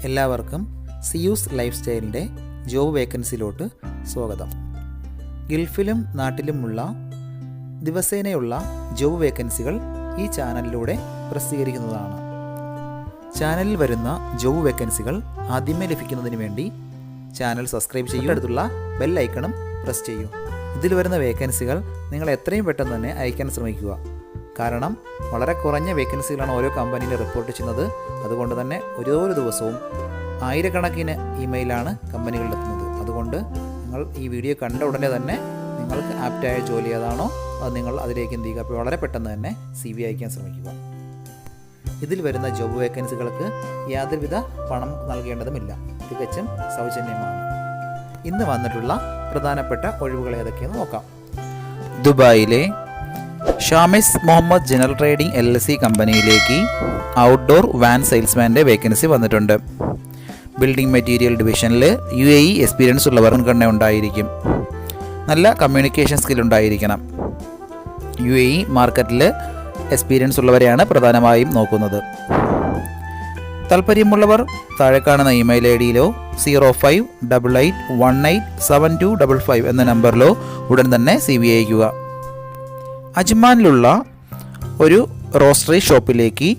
എല്ലാവർക്കും Zeus life സ്റ്റൈലിൻ്റെ job വേക്കൻസിയിലോട്ട് സ്വാഗതം. ഗൾഫിലും നാട്ടിലുമുള്ള ദിവസേനയുള്ള job വേക്കൻസികൾ ഈ ചാനലിലൂടെ പ്രസിദ്ധീകരിക്കുന്നതാണ്. ചാനലിൽ വരുന്ന ജോബ് വേക്കൻസികൾ ആദ്യമേ ലഭിക്കുന്നതിന് വേണ്ടി ചാനൽ സബ്സ്ക്രൈബ് ചെയ്യൂ, അടുത്തുള്ള ബെൽ ഐക്കണും പ്രസ് ചെയ്യൂ. ഇതിൽ വരുന്ന വേക്കൻസികൾ നിങ്ങൾ എത്രയും പെട്ടെന്ന് തന്നെ അയക്കാൻ ശ്രമിക്കുക. കാരണം വളരെ കുറഞ്ഞ വേക്കൻസികളാണ് ഓരോ കമ്പനിയിൽ റിപ്പോർട്ട് ചെയ്യുന്നത്. അതുകൊണ്ട് തന്നെ ഓരോ ദിവസവും ആയിരക്കണക്കിന് ഇമെയിലാണ് കമ്പനികളിലെത്തുന്നത്. അതുകൊണ്ട് നിങ്ങൾ ഈ വീഡിയോ കണ്ട ഉടനെ തന്നെ നിങ്ങൾക്ക് ആപ്റ്റായ ജോലി ഏതാണോ അത് നിങ്ങൾ അതിലേക്ക് എന്ത് ചെയ്യുക, അപ്പോൾ വളരെ പെട്ടെന്ന് തന്നെ CV അയക്കാൻ ശ്രമിക്കുക. ഇതിൽ വരുന്ന ജോബ് വേക്കൻസികൾക്ക് യാതൊരുവിധ പണം നൽകേണ്ടതുമില്ല, തികച്ചും സൗജന്യമാണ്. ഇന്ന് വന്നിട്ടുള്ള പ്രധാനപ്പെട്ട ഒഴിവുകൾ ഏതൊക്കെയെന്ന് നോക്കാം. ദുബായിലെ Shamee's Muhammad general trading LLC കമ്പനിയിലേക്ക് ഔട്ട്ഡോർ വാൻ സെയിൽസ്മാൻ്റെ വേക്കൻസി വന്നിട്ടുണ്ട്. ബിൽഡിംഗ് മെറ്റീരിയൽ ഡിവിഷനിൽ UAE എക്സ്പീരിയൻസ് ഉള്ളവർ മുൻഗണന ഉണ്ടായിരിക്കും. നല്ല കമ്മ്യൂണിക്കേഷൻ സ്കിൽ ഉണ്ടായിരിക്കണം. UAE മാർക്കറ്റിൽ എക്സ്പീരിയൻസ് ഉള്ളവരെയാണ് പ്രധാനമായും നോക്കുന്നത്. താല്പര്യമുള്ളവർ താഴെ കാണുന്ന ഇമെയിൽ ID-യിലോ 0588187255 എന്ന നമ്പറിലോ ഉടൻ തന്നെ CV അയക്കുക. അജ്മാനിലുള്ള ഒരു റോസ്റ്ററി ഷോപ്പിലേക്ക്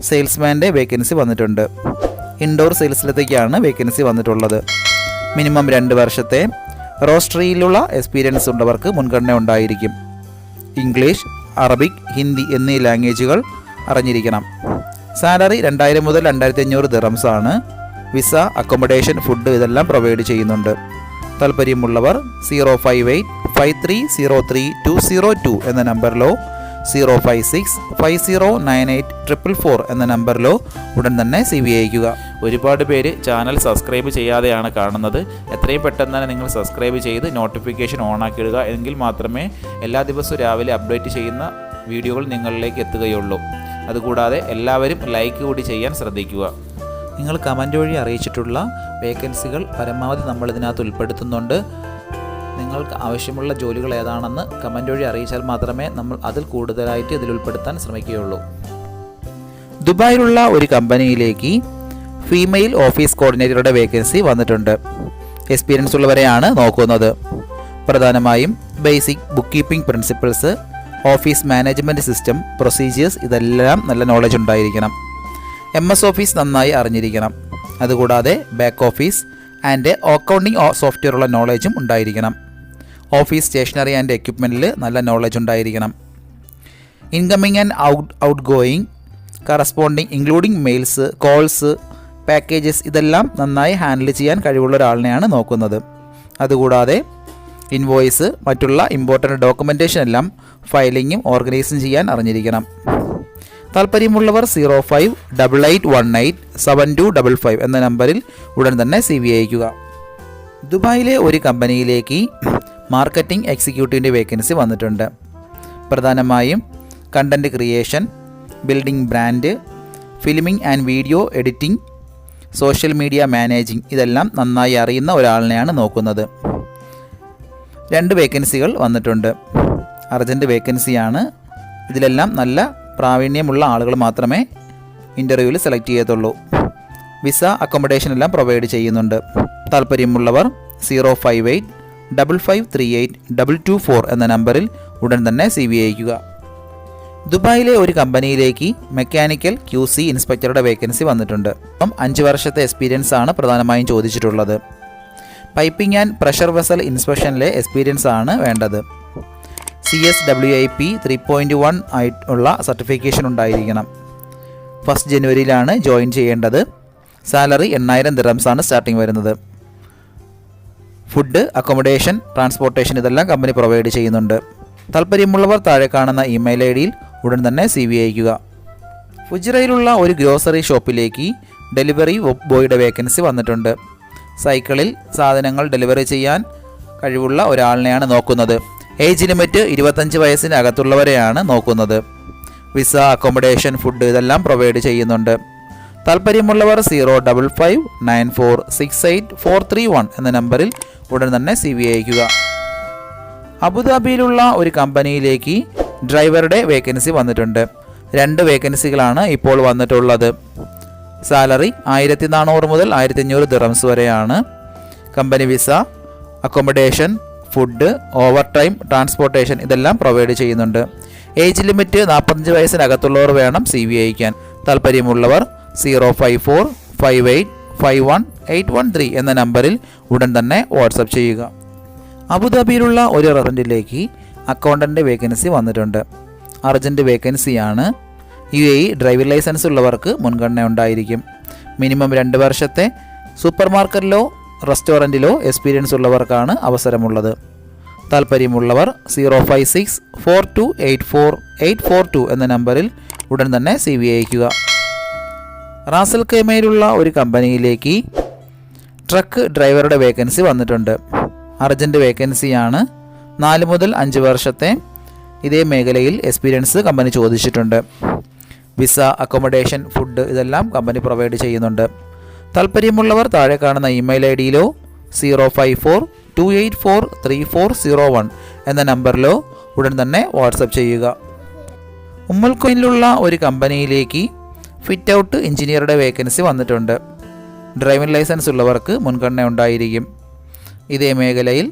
സെയിൽസ്മാൻ്റെ വേക്കൻസി വന്നിട്ടുണ്ട്. ഇൻഡോർ സെയിൽസിലത്തേക്കാണ് വേക്കൻസി വന്നിട്ടുള്ളത്. മിനിമം 2 വർഷത്തെ റോസ്റ്ററിയിലുള്ള എക്സ്പീരിയൻസ് ഉള്ളവർക്ക് മുൻഗണന ഉണ്ടായിരിക്കും. ഇംഗ്ലീഷ്, അറബിക്, ഹിന്ദി എന്നീ ലാംഗ്വേജുകൾ അറിഞ്ഞിരിക്കണം. സാലറി 2000 മുതൽ 2500 ദിറംസ് ആണ്. വിസ, അക്കോമഡേഷൻ, ഫുഡ് ഇതെല്ലാം പ്രൊവൈഡ് ചെയ്യുന്നുണ്ട്. താല്പര്യമുള്ളവർ 0585303202 എന്ന നമ്പറിലോ 056509844 എന്ന നമ്പറിലോ ഉടൻ തന്നെ CV അയക്കുക. ഒരുപാട് പേര് ചാനൽ സബ്സ്ക്രൈബ് ചെയ്യാതെയാണ് കാണുന്നത്. എത്രയും പെട്ടെന്ന് തന്നെ നിങ്ങൾ സബ്സ്ക്രൈബ് ചെയ്ത് നോട്ടിഫിക്കേഷൻ ഓണാക്കിയിടുക. എങ്കിൽ മാത്രമേ എല്ലാ ദിവസവും രാവിലെ അപ്ഡേറ്റ് ചെയ്യുന്ന വീഡിയോകൾ നിങ്ങളിലേക്ക് എത്തുകയുള്ളൂ. അതുകൂടാതെ എല്ലാവരും ലൈക്ക് കൂടി ചെയ്യാൻ ശ്രദ്ധിക്കുക. നിങ്ങൾ കമൻറ്റ് വഴി അറിയിച്ചിട്ടുള്ള വേക്കൻസികൾ പരമാവധി നമ്മൾ ഇതിനകത്ത് ഉൾപ്പെടുത്തുന്നുണ്ട്. നിങ്ങൾക്ക് ആവശ്യമുള്ള ജോലികൾ ഏതാണെന്ന് കമൻറ്റ് വഴി അറിയിച്ചാൽ മാത്രമേ നമ്മൾ അതിൽ കൂടുതലായിട്ട് ഇതിൽ ഉൾപ്പെടുത്താൻ ശ്രമിക്കുകയുള്ളൂ. ദുബായിലുള്ള ഒരു കമ്പനിയിലേക്ക് ഫീമെയിൽ ഓഫീസ് കോർഡിനേറ്ററുടെ വേക്കൻസി വന്നിട്ടുണ്ട്. എക്സ്പീരിയൻസ് ഉള്ളവരെയാണ് നോക്കുന്നത്. പ്രധാനമായും basic book keeping principles, office management system, procedures ഇതെല്ലാം നല്ല നോളജ് ഉണ്ടായിരിക്കണം. MS ഓഫീസ് നന്നായി അറിഞ്ഞിരിക്കണം. അതുകൂടാതെ ബാക്ക് ഓഫീസ് ആൻഡ് അക്കൗണ്ടിംഗ് സോഫ്റ്റ്വെയറുള്ള നോളജും ഉണ്ടായിരിക്കണം. ഓഫീസ് സ്റ്റേഷനറി ആൻഡ് എക്യുപ്മെൻറ്റിൽ നല്ല നോളജ് ഉണ്ടായിരിക്കണം. Incoming and outgoing corresponding including mails, calls, packages ഇതെല്ലാം നന്നായി ഹാൻഡിൽ ചെയ്യാൻ കഴിവുള്ള ഒരാളിനെയാണ് നോക്കുന്നത്. അതുകൂടാതെ ഇൻവോയ്സ്, മറ്റുള്ള ഇമ്പോർട്ടൻ്റ് ഡോക്യുമെൻറ്റേഷൻ എല്ലാം ഫയലിങ്ങും ഓർഗനൈസും ചെയ്യാൻ അറിഞ്ഞിരിക്കണം. താല്പര്യമുള്ളവർ 0588187255 എന്ന നമ്പറിൽ ഉടൻ തന്നെ CV അയക്കുക. ദുബായിലെ ഒരു കമ്പനിയിലേക്ക് മാർക്കറ്റിംഗ് എക്സിക്യൂട്ടീവിൻ്റെ വേക്കൻസി വന്നിട്ടുണ്ട്. പ്രധാനമായും content creation, building brand, filming and video editing, social media managing ഇതെല്ലാം നന്നായി അറിയുന്ന ഒരാളിനെയാണ് നോക്കുന്നത്. 2 വേക്കൻസികൾ വന്നിട്ടുണ്ട്. അർജൻറ്റ് വേക്കൻസിയാണ്. ഇതിലെല്ലാം നല്ല പ്രാവീണ്യമുള്ള ആളുകൾ മാത്രമേ ഇൻ്റർവ്യൂവിൽ സെലക്ട് ചെയ്യത്തുള്ളൂ. വിസ, അക്കോമഡേഷൻ എല്ലാം പ്രൊവൈഡ് ചെയ്യുന്നുണ്ട്. താല്പര്യമുള്ളവർ 05855382224 എന്ന നമ്പറിൽ ഉടൻ തന്നെ CV അയക്കുക. ദുബായിലെ ഒരു കമ്പനിയിലേക്ക് മെക്കാനിക്കൽ QC ഇൻസ്പെക്ടറുടെ വേക്കൻസി വന്നിട്ടുണ്ട്. 5 വർഷത്തെ എക്സ്പീരിയൻസ് ആണ് പ്രധാനമായും ചോദിച്ചിട്ടുള്ളത്. പൈപ്പിംഗ് ആൻഡ് പ്രഷർ വെസൽ ഇൻസ്പെക്ഷനിലെ എക്സ്പീരിയൻസ് ആണ് വേണ്ടത്. CSWIP 3.1 ആയിട്ടുള്ള സർട്ടിഫിക്കേഷൻ ഉണ്ടായിരിക്കണം. 1 ജനുവരിയിലാണ് ജോയിൻ ചെയ്യേണ്ടത്. സാലറി 8000 ദിറംസ് ആണ് സ്റ്റാർട്ടിംഗ് വരുന്നത്. ഫുഡ്, അക്കോമഡേഷൻ, ട്രാൻസ്പോർട്ടേഷൻ ഇതെല്ലാം കമ്പനി പ്രൊവൈഡ് ചെയ്യുന്നുണ്ട്. താല്പര്യമുള്ളവർ താഴെ കാണുന്ന ഇമെയിൽ ID-യിൽ ഉടൻ തന്നെ CV അയക്കുക. ഫുജിറയിലുള്ള ഒരു ഗ്രോസറി ഷോപ്പിലേക്ക് ഡെലിവറി ബോയുടെ വേക്കൻസി വന്നിട്ടുണ്ട്. സൈക്കിളിൽ സാധനങ്ങൾ ഡെലിവറി ചെയ്യാൻ കഴിവുള്ള ഒരാളിനെയാണ് നോക്കുന്നത്. ഏജ് ലിമിറ്റ് 25 വയസ്സിന് അകത്തുള്ളവരെയാണ് നോക്കുന്നത്. വിസ, അക്കോമഡേഷൻ, ഫുഡ് ഇതെല്ലാം പ്രൊവൈഡ് ചെയ്യുന്നുണ്ട്. താല്പര്യമുള്ളവർ 05594684431 എന്ന നമ്പറിൽ ഉടൻ തന്നെ CV അയക്കുക. അബുദാബിയിലുള്ള ഒരു കമ്പനിയിലേക്ക് ഡ്രൈവറുടെ വേക്കൻസി വന്നിട്ടുണ്ട്. 2 വേക്കൻസികളാണ് ഇപ്പോൾ വന്നിട്ടുള്ളത്. സാലറി 1400 മുതൽ 1500 ദിറംസ് വരെയാണ്. Company visa, accommodation, food, over time, transportation ഇതെല്ലാം പ്രൊവൈഡ് ചെയ്യുന്നുണ്ട്. ഏജ് ലിമിറ്റ് 45 വയസ്സിനകത്തുള്ളവർ വേണം CV അയക്കാൻ. താല്പര്യമുള്ളവർ 0545851 എന്ന നമ്പറിൽ ഉടൻ തന്നെ വാട്സപ്പ് ചെയ്യുക. അബുദാബിയിലുള്ള ഒരു റെസ്റ്റോറൻറ്റിലേക്ക് അക്കൗണ്ടൻ്റ് വേക്കൻസി വന്നിട്ടുണ്ട്. അർജൻറ്റ് വേക്കൻസിയാണ്. UAE ഡ്രൈവിംഗ് ലൈസൻസ് ഉള്ളവർക്ക് മുൻഗണന ഉണ്ടായിരിക്കും. മിനിമം 2 വർഷത്തെ സൂപ്പർ മാർക്കറ്റിലോ റെസ്റ്റോറൻറ്റിലോ എക്സ്പീരിയൻസ് ഉള്ളവർക്കാണ് അവസരമുള്ളത്. താല്പര്യമുള്ളവർ 05642848842 എന്ന നമ്പറിൽ ഉടൻ തന്നെ CV അയയ്ക്കുക. റാസൽ ഖൈമയിലുള്ള ഒരു കമ്പനിയിലേക്ക് ട്രക്ക് ഡ്രൈവറുടെ വേക്കൻസി വന്നിട്ടുണ്ട്. അർജൻറ്റ് വേക്കൻസിയാണ്. 4 മുതൽ 5 വർഷത്തെ ഇതേ മേഖലയിൽ എക്സ്പീരിയൻസ് കമ്പനി ചോദിച്ചിട്ടുണ്ട്. വിസ, അക്കോമഡേഷൻ, ഫുഡ് ഇതെല്ലാം കമ്പനി പ്രൊവൈഡ് ചെയ്യുന്നുണ്ട്. താല്പര്യമുള്ളവർ താഴെ കാണുന്ന ഇമെയിൽ ID-യിലോ 05428434001 എന്ന നമ്പറിലോ ഉടൻ തന്നെ വാട്സപ്പ് ചെയ്യുക. ഉമ്മുൽ ഖുവൈനിലുള്ള ഒരു കമ്പനിയിലേക്ക് ഫിറ്റ് ഔട്ട് എഞ്ചിനീയറുടെ വേക്കൻസി വന്നിട്ടുണ്ട്. ഡ്രൈവിംഗ് ലൈസൻസ് ഉള്ളവർക്ക് മുൻഗണന ഉണ്ടായിരിക്കും. ഇതേ മേഖലയിൽ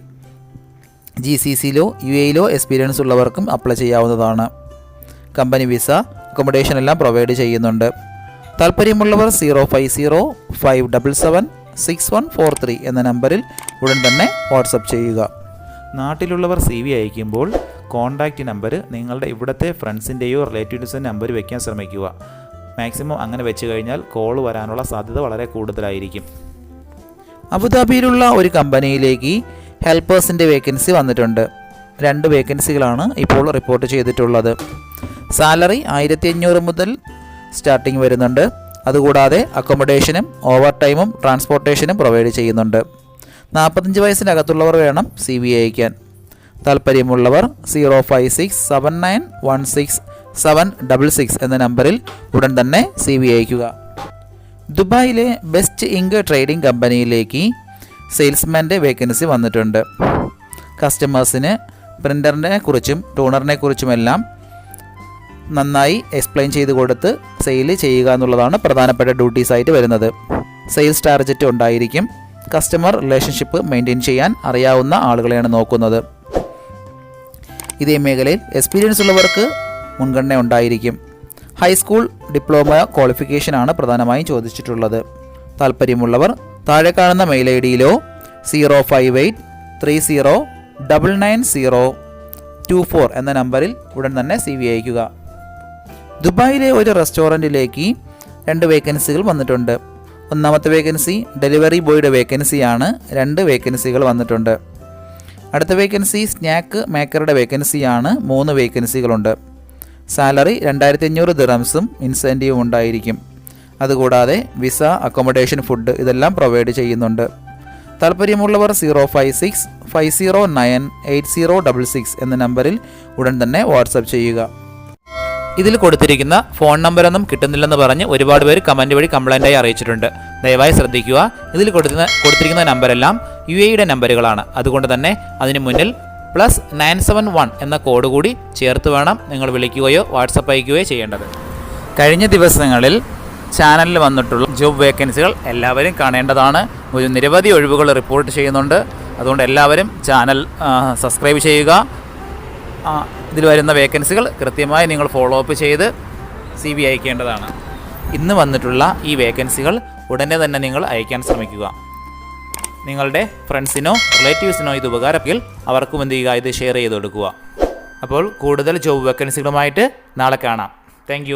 GCC-ലോ UAE-ലോ എക്സ്പീരിയൻസ് ഉള്ളവർക്കും അപ്ലൈ ചെയ്യാവുന്നതാണ്. കമ്പനി വിസ, അക്കോമഡേഷൻ എല്ലാം പ്രൊവൈഡ് ചെയ്യുന്നുണ്ട്. താല്പര്യമുള്ളവർ 05057776143 എന്ന നമ്പറിൽ ഉടൻ തന്നെ വാട്സപ്പ് ചെയ്യുക. നാട്ടിലുള്ളവർ CV അയക്കുമ്പോൾ കോൺടാക്റ്റ് നമ്പർ നിങ്ങളുടെ ഇവിടുത്തെ ഫ്രണ്ട്സിൻ്റെയോ റിലേറ്റീവ്സിൻ്റെ നമ്പർ വയ്ക്കാൻ ശ്രമിക്കുക. മാക്സിമം അങ്ങനെ വെച്ച് കഴിഞ്ഞാൽ കോൾ വരാനുള്ള സാധ്യത വളരെ കൂടുതലായിരിക്കും. അബുദാബിയിലുള്ള ഒരു കമ്പനിയിലേക്ക് ഹെൽപ്പേഴ്സിൻ്റെ വേക്കൻസി വന്നിട്ടുണ്ട്. 2 വേക്കൻസികളാണ് ഇപ്പോൾ റിപ്പോർട്ട് ചെയ്തിട്ടുള്ളത്. സാലറി 1500 മുതൽ സ്റ്റാർട്ടിംഗ് വരുന്നുണ്ട്. അതുകൂടാതെ അക്കോമഡേഷനും ഓവർ ടൈമും ട്രാൻസ്പോർട്ടേഷനും പ്രൊവൈഡ് ചെയ്യുന്നുണ്ട്. 45 വയസ്സിനകത്തുള്ളവർ വേണം CV അയക്കാൻ. താല്പര്യമുള്ളവർ 05679166766 എന്ന നമ്പറിൽ ഉടൻ തന്നെ CV അയയ്ക്കുക. ദുബായിലെ ബെസ്റ്റ് ഇങ്ക് ട്രേഡിംഗ് കമ്പനിയിലേക്ക് സെയിൽസ്മാൻ്റെ വേക്കൻസി വന്നിട്ടുണ്ട്. കസ്റ്റമേഴ്സിന് പ്രിൻ്ററിനെ കുറിച്ചും ടൂണറിനെ കുറിച്ചുമെല്ലാം നന്നായി എക്സ്പ്ലെയിൻ ചെയ്ത് കൊടുത്ത് സെയിൽ ചെയ്യുക എന്നുള്ളതാണ് പ്രധാനപ്പെട്ട ഡ്യൂട്ടീസായിട്ട് വരുന്നത്. സെയിൽസ് ടാർഗറ്റ് ഉണ്ടായിരിക്കും. കസ്റ്റമർ റിലേഷൻഷിപ്പ് മെയിൻറ്റെയിൻ ചെയ്യാൻ അറിയാവുന്ന ആളുകളെയാണ് നോക്കുന്നത്. ഇതേ മേഖലയിൽ എക്സ്പീരിയൻസ് ഉള്ളവർക്ക് മുൻഗണന ഉണ്ടായിരിക്കും. ഹൈസ്കൂൾ ഡിപ്ലോമ ക്വാളിഫിക്കേഷനാണ് പ്രധാനമായും ചോദിച്ചിട്ടുള്ളത്. താല്പര്യമുള്ളവർ താഴെ കാണുന്ന മെയിൽ ID-യിലോ 05830999024 എന്ന നമ്പറിൽ ഉടൻ തന്നെ CV അയയ്ക്കുക. ദുബായിലെ ഒരു റെസ്റ്റോറൻറ്റിലേക്ക് 2 വേക്കൻസികൾ വന്നിട്ടുണ്ട്. ഒന്നാമത്തെ വേക്കൻസി ഡെലിവറി ബോയുടെ വേക്കൻസിയാണ്. 2 വേക്കൻസികൾ വന്നിട്ടുണ്ട്. അടുത്ത വേക്കൻസി സ്നാക്ക് മേക്കറുടെ വേക്കൻസിയാണ്. 3 വേക്കൻസികളുണ്ട്. സാലറി 2500 ദിറംസും ഇൻസെൻറ്റീവും ഉണ്ടായിരിക്കും. അതുകൂടാതെ വിസ, അക്കോമഡേഷൻ, ഫുഡ് ഇതെല്ലാം പ്രൊവൈഡ് ചെയ്യുന്നുണ്ട്. താല്പര്യമുള്ളവർ 05650980066 എന്ന നമ്പറിൽ ഉടൻ തന്നെ വാട്സപ്പ് ചെയ്യുക. ഇതിൽ കൊടുത്തിരിക്കുന്ന ഫോൺ നമ്പറൊന്നും കിട്ടുന്നില്ലെന്ന് പറഞ്ഞ് ഒരുപാട് പേര് കമൻറ്റ് വഴി കംപ്ലൈൻറ്റായി അറിയിച്ചിട്ടുണ്ട്. ദയവായി ശ്രദ്ധിക്കുക. ഇതിൽ കൊടുത്തിരിക്കുന്ന നമ്പരെല്ലാം UAE-യുടെ നമ്പറുകളാണ്. അതുകൊണ്ട് തന്നെ അതിന് മുന്നിൽ +971 എന്ന കോഡ് കൂടി ചേർത്ത് വേണം നിങ്ങൾ വിളിക്കുകയോ വാട്സപ്പ് അയക്കുകയോ ചെയ്യേണ്ടത്. കഴിഞ്ഞ ദിവസങ്ങളിൽ ചാനലിൽ വന്നിട്ടുള്ള ജോബ് വേക്കൻസികൾ എല്ലാവരും കാണേണ്ടതാണ്. ഒരു നിരവധി ഒഴിവുകൾ റിപ്പോർട്ട് ചെയ്യുന്നുണ്ട്. അതുകൊണ്ട് എല്ലാവരും ചാനൽ സബ്സ്ക്രൈബ് ചെയ്യുക. ഇതിൽ വരുന്ന വേക്കൻസികൾ കൃത്യമായി നിങ്ങൾ ഫോളോ അപ്പ് ചെയ്ത് CV അയക്കേണ്ടതാണ്. ഇന്ന് വന്നിട്ടുള്ള ഈ വേക്കൻസികൾ ഉടനെ തന്നെ നിങ്ങൾ അയക്കാൻ ശ്രമിക്കുക. നിങ്ങളുടെ ഫ്രണ്ട്സിനോ റിലേറ്റീവ്സിനോ ഇത് ഉപകാരമെങ്കിൽ അവർക്കും എന്ത് ചെയ്യുക, ഇത് ഷെയർ ചെയ്ത് കൊടുക്കുക. അപ്പോൾ കൂടുതൽ ജോബ് വേക്കൻസികളുമായിട്ട് നാളെ കാണാം. താങ്ക്